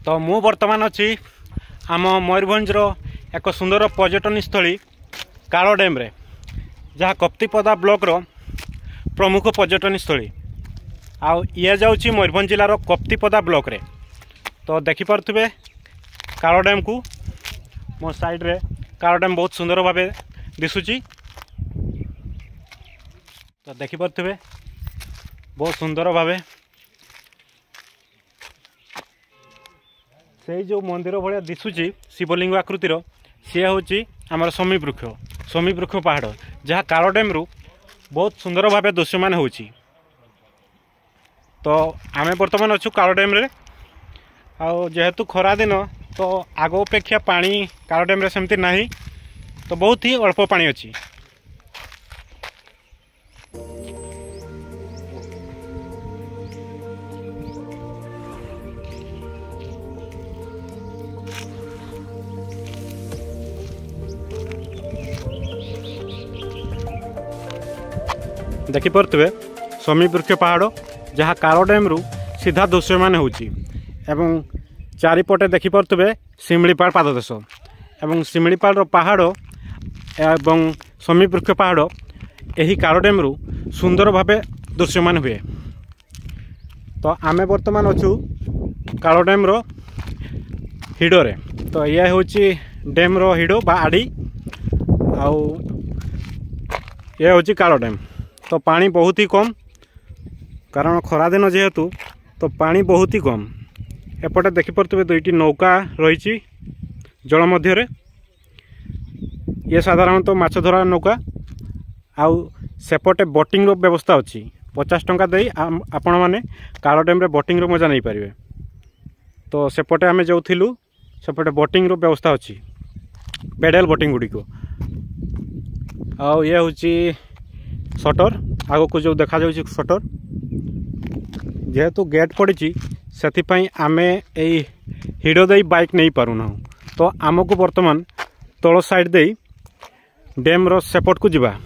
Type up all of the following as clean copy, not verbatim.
तो मु वर्तमान अच्छी आम मयूरभंजर एक सुंदर पर्यटन स्थली कालो डैम रे जहाँ कप्तिपदा ब्लॉक रो प्रमुख पर्यटन स्थली आउ ये जाऊँगी मयूरभंज जिलार कप्तिपदा ब्लॉक रे। तो देखिपे कालो डैम को मो साइड रे कालो डैम बहुत सुंदर भाव दिशुची। तो देखिपे बहुत सुंदर भाव से जो मंदिर भाया दिशुची शिवलिंग आकृतिर सी हूँ आमर शमी वृक्ष पहाड़ जहाँ कालो डैम रु बहुत सुंदर भाव दृश्यमान हो। तो आम बर्तमान अच्छु कालो डैम रे जेहेतु खरा दिन तो आग अपेक्षा पानी कालो डैम रे सेमती नहीं तो बहुत ही अल्प पानी अच्छी। देखिपे शमी वृक्ष पहाड़ जहाँ कालो डैम रु सीधा दृश्यमान होची एवं चारिपटे देखिपे शिमिलीपाल पाददेश एवं शिमिलीपाल पहाड़ एवं शमी वृक्ष पहाड़ यही कालो डैम रु सुंदर भाव दृश्यमान हुए। तो आमे वर्तमान अच्छु कालो डैम रो हिडोरे। तो यह हूँ डैम रो हिडो बा आड़ी आउ ये हूँ कालो डैम। तो पानी बहुत ही कम कारण खरा दिन जेहेतु तो पानी बहुत ही कम। एपटे देखिपे दुईटी नौका रही जल मध्य ये साधारणतः माछ धरा नौका आउ सेपटे बोटिंग रो व्यवस्था अच्छी 50 टंका दे आपण मैंने कालो डैम रे बोटिंग रो मजा नहीं पारे। तो सेपटे आमे जो थिलु सेपटे बोटिंग रो व्यवस्था अच्छी पेडल बोटिंग गुड़ी को आउ ये हूँ सटर आग को जो देखा जाउछि सटर जेहेतु गेट पड़ी से आमे यही हिडो दे बाइक नहीं पारुना। तो आमको वर्तमान तल साइड दे डैम रो सेपट को जिबा।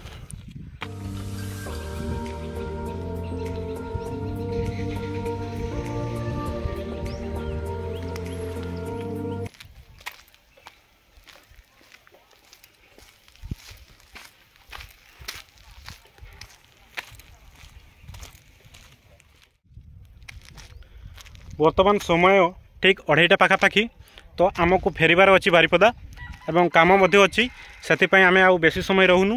वर्तमान समय ठीक 2:30 पाखापाखि। तो आमको फेरबार अच्छी बारिपदा एवं काम अच्छी से आम आ बेसी समय रहूनु।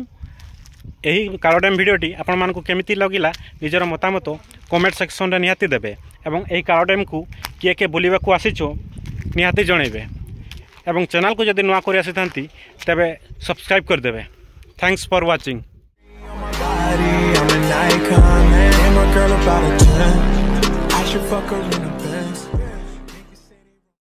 यही कालो डैम भिडियोटी आपण मानकु केमिति लगिला निजर मतामत कमेंट सेक्शन रे निहाती देबे एवं यही कालो डैम को किए किए बुलिबा को आसीछो निहाती जणेबे एवं चैनल को जदि नुआ करि आसीथांती तबे सब्सक्राइब कर देबे। Thanks for watching. Should fuck her in the Benz.